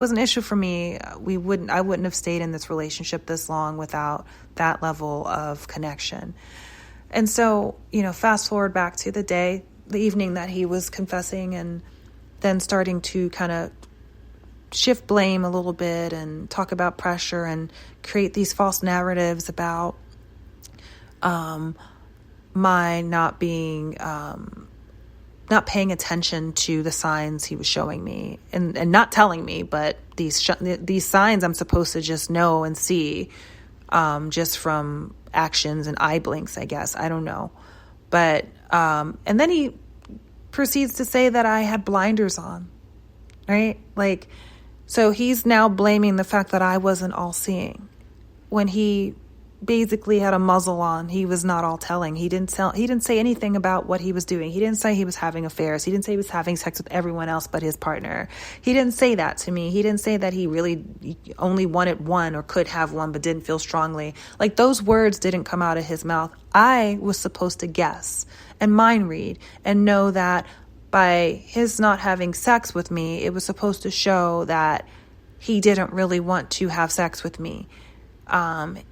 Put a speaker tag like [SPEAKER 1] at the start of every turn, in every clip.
[SPEAKER 1] was an issue for me. I wouldn't have stayed in this relationship this long without that level of connection. And so, fast forward back to the evening that he was confessing, and then starting to kind of shift blame a little bit and talk about pressure and create these false narratives about my not paying attention to the signs he was showing me and not telling me, but these signs I'm supposed to just know and see just from actions and eye blinks, I guess. I don't know. But, and then he proceeds to say that I had blinders on, right? So he's now blaming the fact that I wasn't all seeing when he basically had a muzzle on. He was not all telling. He didn't say anything about what he was doing. He didn't say he was having affairs. He didn't say he was having sex with everyone else but his partner. He didn't say that to me. He didn't say that he really only wanted one or could have one but didn't feel strongly. Those words didn't come out of his mouth. I was supposed to guess and mind read and know that by his not having sex with me, it was supposed to show that he didn't really want to have sex with me.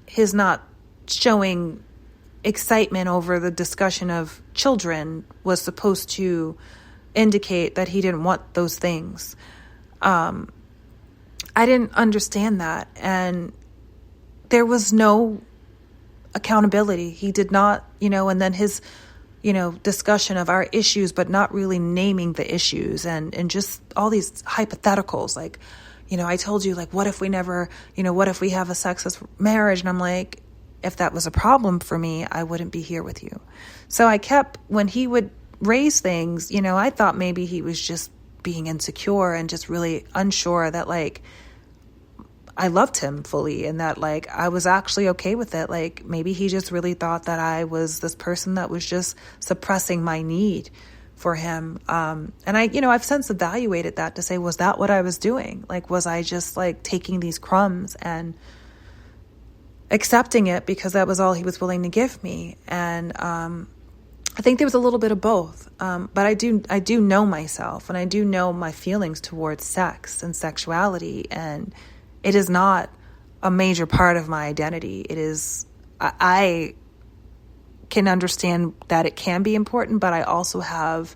[SPEAKER 1] His not showing excitement over the discussion of children was supposed to indicate that he didn't want those things. I didn't understand that. And there was no accountability. He did not, and then his, discussion of our issues, but not really naming the issues and just all these hypotheticals. I told you, what if we never, what if we have a sexless marriage? And I'm like, if that was a problem for me, I wouldn't be here with you. So I kept, when he would raise things, I thought maybe he was just being insecure and just really unsure that I loved him fully and that I was actually okay with it. Maybe he just really thought that I was this person that was just suppressing my need for him. And I've since evaluated that to say, was that what I was doing? Was I just taking these crumbs and accepting it because that was all he was willing to give me? And I think there was a little bit of both. But I do know myself, and I do know my feelings towards sex and sexuality, and it is not a major part of my identity. It is, I can understand that it can be important, but I also have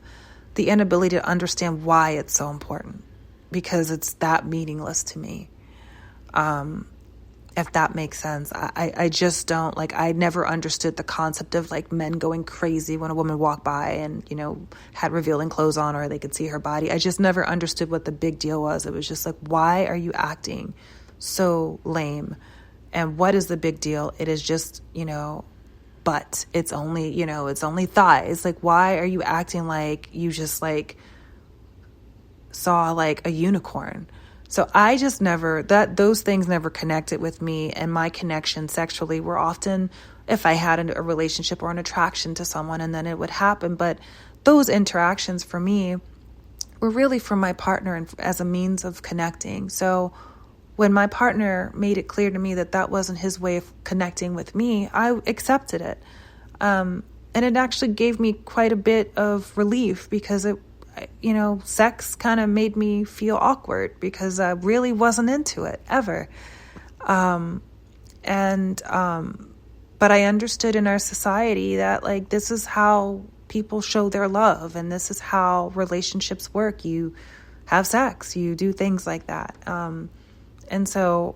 [SPEAKER 1] the inability to understand why it's so important, because it's that meaningless to me. If that makes sense. I just don't, I never understood the concept of men going crazy when a woman walked by and, had revealing clothes on or they could see her body. I just never understood what the big deal was. It was just why are you acting so lame? And what is the big deal? It is just, but it's only, it's only thighs. Why are you acting like you just saw a unicorn? So I just those things never connected with me, and my connection sexually were often if I had a relationship or an attraction to someone, and then it would happen. But those interactions for me were really from my partner and as a means of connecting. So when my partner made it clear to me that that wasn't his way of connecting with me, I accepted it. And it actually gave me quite a bit of relief, because sex kind of made me feel awkward because I really wasn't into it ever. But I understood in our society that this is how people show their love, and this is how relationships work. You have sex, you do things like that. And so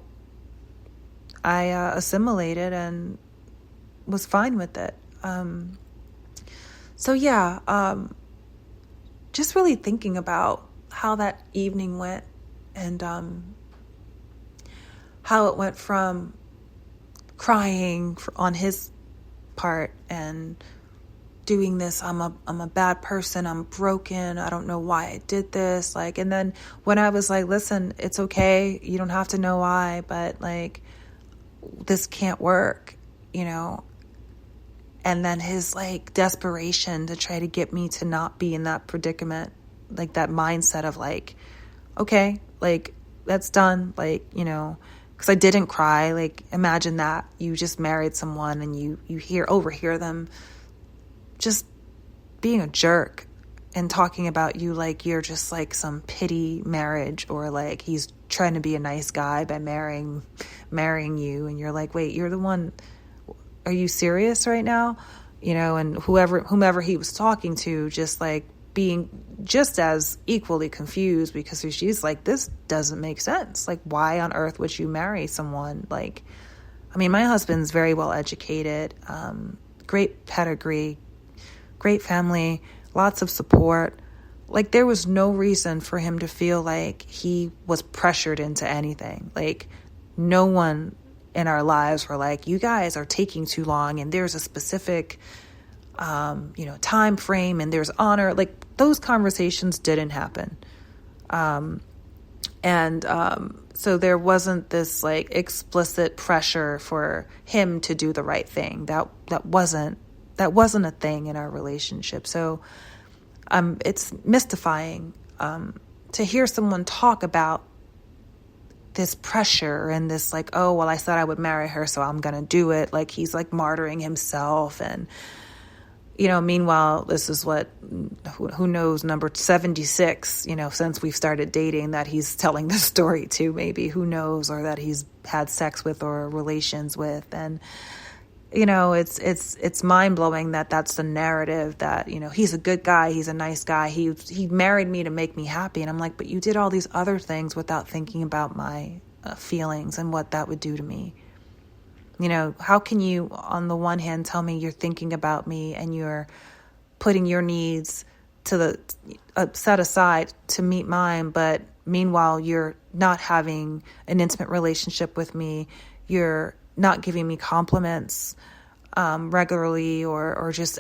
[SPEAKER 1] I assimilated and was fine with it. Just really thinking about how that evening went, and how it went from crying on his part and doing this, I'm a bad person, I'm broken, I don't know why I did this, and then when I was listen, it's okay, you don't have to know why, but this can't work, and then his desperation to try to get me to not be in that predicament, that mindset of okay, that's done, because I didn't cry. Imagine that you just married someone and you overhear them just being a jerk and talking about you like you're just like some pity marriage, or like he's trying to be a nice guy by marrying you, and you're like, wait, you're the one, are you serious right now? And whomever he was talking to, just like being just as equally confused, because she's like, this doesn't make sense. Like, why on earth would you marry someone like, I mean, my husband's very well educated, great pedigree, great family, lots of support. Like, there was no reason for him to feel like he was pressured into anything. Like, no one in our lives were like, you guys are taking too long, and there's a specific, time frame, and there's honor. Like, those conversations didn't happen. So there wasn't this like explicit pressure for him to do the right thing. That wasn't a thing in our relationship. So it's mystifying to hear someone talk about this pressure and this like, oh, well, I said I would marry her, so I'm gonna do it. Like, he's like martyring himself. And meanwhile, this is what, who knows, number 76, since we've started dating, that he's telling this story to, maybe, who knows, or that he's had sex with or relations with. And, it's mind-blowing that that's the narrative, that, he's a good guy, he's a nice guy, he married me to make me happy. And I'm like, but you did all these other things without thinking about my feelings and what that would do to me. How can you, on the one hand, tell me you're thinking about me and you're putting your needs set aside to meet mine, but meanwhile you're not having an intimate relationship with me, you're not giving me compliments regularly, or just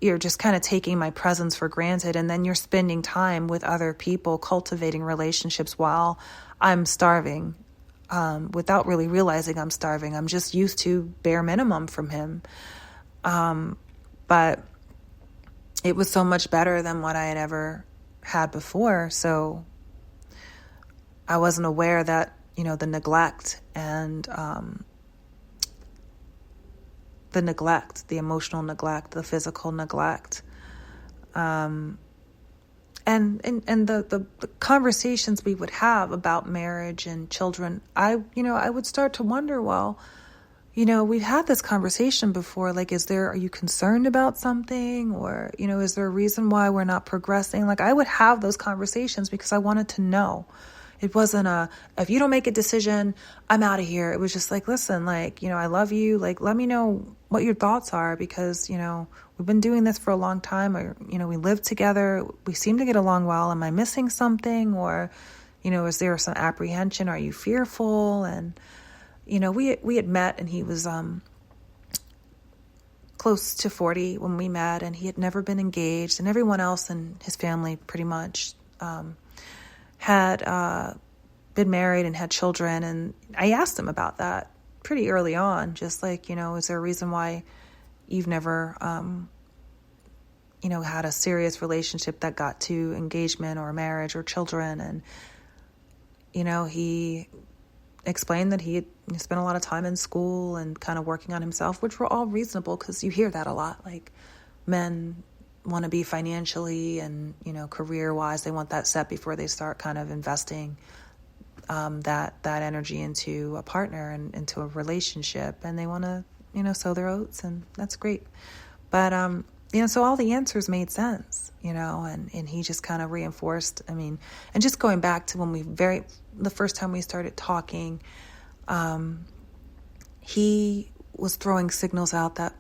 [SPEAKER 1] you're just kind of taking my presence for granted, and then you're spending time with other people cultivating relationships while I'm starving. Without really realizing I'm starving. I'm just used to bare minimum from him. But it was so much better than what I had ever had before. So I wasn't aware that, the neglect and the emotional neglect, the physical neglect, and the conversations we would have about marriage and children, I would start to wonder, well, we've had this conversation before. Like, are you concerned about something? Or, is there a reason why we're not progressing? Like, I would have those conversations because I wanted to know. It wasn't if you don't make a decision, I'm out of here. It was just like, listen, like, I love you. Like, let me know what your thoughts are, because, we've been doing this for a long time, or, we live together. We seem to get along well. Am I missing something? Or, is there some apprehension? Are you fearful? And, we had met, and he was close to 40 when we met, and he had never been engaged, and everyone else in his family pretty much had been married and had children. And I asked him about that pretty early on, just like, is there a reason why you've never, had a serious relationship that got to engagement or marriage or children? And, he explained that he had spent a lot of time in school and kind of working on himself, which were all reasonable, because you hear that a lot. Like, men want to be financially and, career-wise, they want that set before they start kind of investing that energy into a partner and into a relationship, and they want to, sow their oats, and that's great. But, so all the answers made sense, and he just kind of reinforced, and just going back to when the first time we started talking, he was throwing signals out that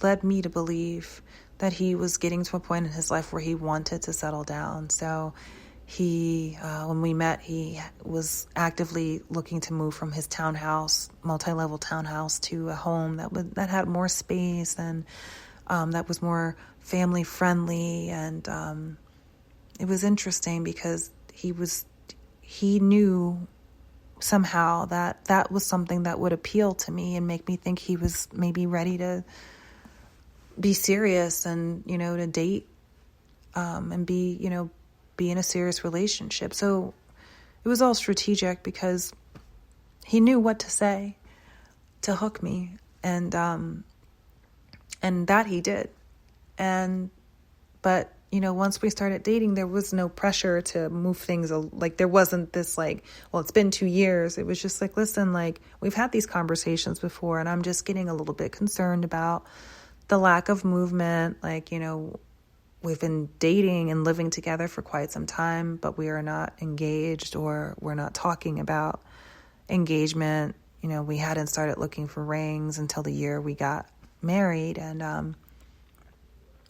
[SPEAKER 1] led me to believe that he was getting to a point in his life where he wanted to settle down. So when we met, he was actively looking to move from his townhouse, multi-level townhouse, to a home that had more space and that was more family friendly. And it was interesting because he knew somehow that was something that would appeal to me and make me think he was maybe ready to be serious and, to date and be in a serious relationship. So it was all strategic because he knew what to say to hook me, and that he did. But once we started dating, there was no pressure to move things. Like, there wasn't this like, well, it's been 2 years. It was just like, listen, like, we've had these conversations before, and I'm just getting a little bit concerned about the lack of movement. Like, we've been dating and living together for quite some time, but we are not engaged, or we're not talking about engagement. We hadn't started looking for rings until the year we got married. And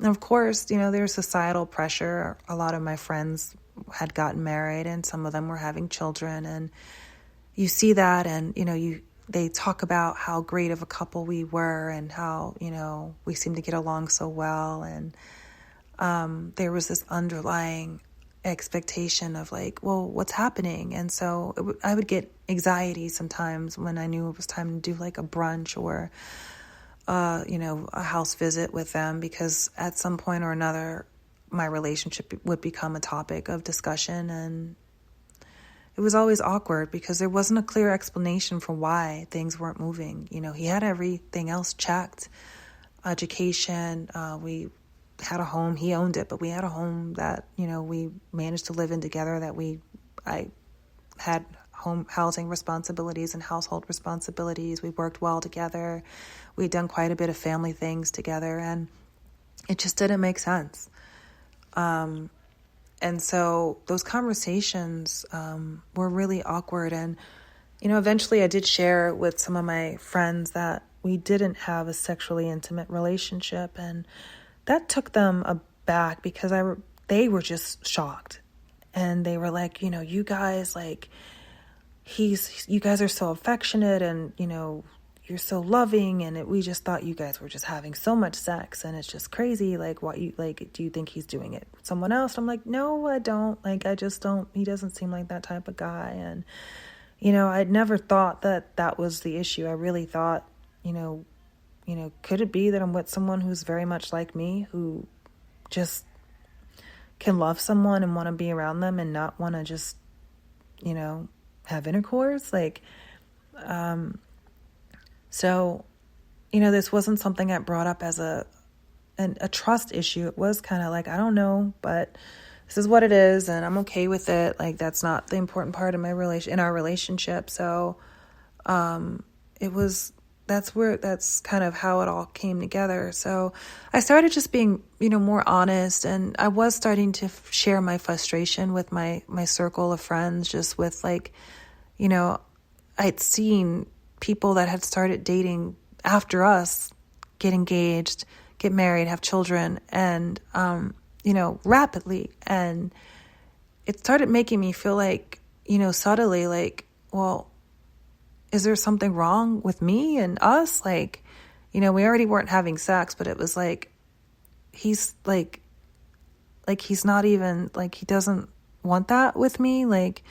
[SPEAKER 1] of course, there's societal pressure. A lot of my friends had gotten married, and some of them were having children. And you see that, and, they talk about how great of a couple we were, and how, we seemed to get along so well. And there was this underlying expectation of like, well, what's happening? And so I would get anxiety sometimes when I knew it was time to do like a brunch or a house visit with them, because at some point or another, my relationship would become a topic of discussion. And it was always awkward because there wasn't a clear explanation for why things weren't moving. He had everything else checked. Education, we had a home. He owned it, but we had a home that, we managed to live in together, that I had home housing responsibilities and household responsibilities. We worked well together. We'd done quite a bit of family things together, and it just didn't make sense. And so those conversations were really awkward. And, eventually I did share with some of my friends that we didn't have a sexually intimate relationship, and that took them aback because they were just shocked. And they were like, you guys, like, you guys are so affectionate, and, you're so loving, and we just thought you guys were just having so much sex, and it's just crazy. Like, do you think he's doing it with someone else? I'm like, no, I don't. Like, I just don't. He doesn't seem like that type of guy. And, I'd never thought that was the issue. I really thought, could it be that I'm with someone who's very much like me, who just can love someone and want to be around them and not want to just, have intercourse? Like, so, this wasn't something I brought up as a trust issue. It was kind of like, I don't know, but this is what it is, and I'm okay with it. Like, that's not the important part of in our relationship. So, that's kind of how it all came together. So I started just being, more honest, and I was starting to share my frustration with my circle of friends, just with like, I'd seen people that had started dating after us get engaged, get married, have children, and, rapidly. And it started making me feel like, subtly like, well, is there something wrong with me and us? Like, we already weren't having sex, but it was like, he's like he's not even, like, he doesn't want that with me. Like,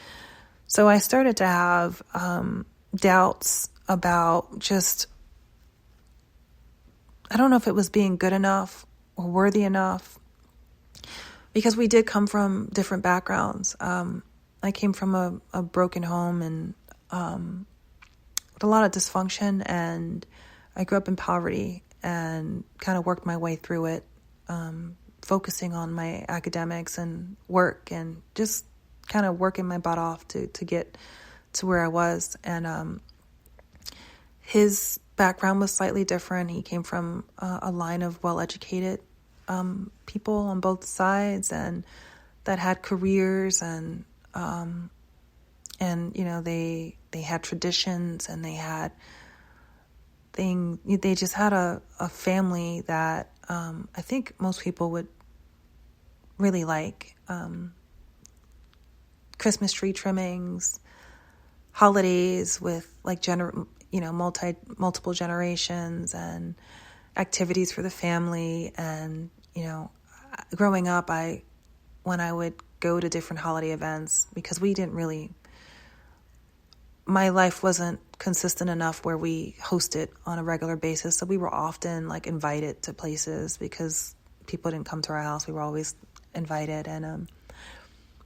[SPEAKER 1] so I started to have doubts about just, I don't know if it was being good enough or worthy enough, because we did come from different backgrounds. I came from a broken home, and with a lot of dysfunction, and I grew up in poverty and kind of worked my way through it, focusing on my academics and work, and just kind of working my butt off to get to where I was. And his background was slightly different. He came from a line of well-educated people on both sides, and that had careers, and they had traditions, and they just had a family that I think most people would really like. Christmas tree trimmings, holidays with like multiple generations, and activities for the family. And growing up, when I would go to different holiday events, because my life wasn't consistent enough where we hosted on a regular basis. So we were often like invited to places because people didn't come to our house. We were always invited. And,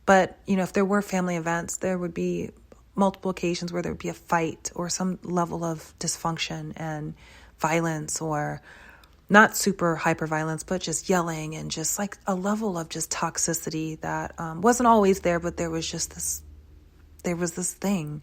[SPEAKER 1] but if there were family events, there would be multiple occasions where there would be a fight or some level of dysfunction and violence, or, not super hyper violence, but just yelling and just like a level of just toxicity that wasn't always there, but there was this thing.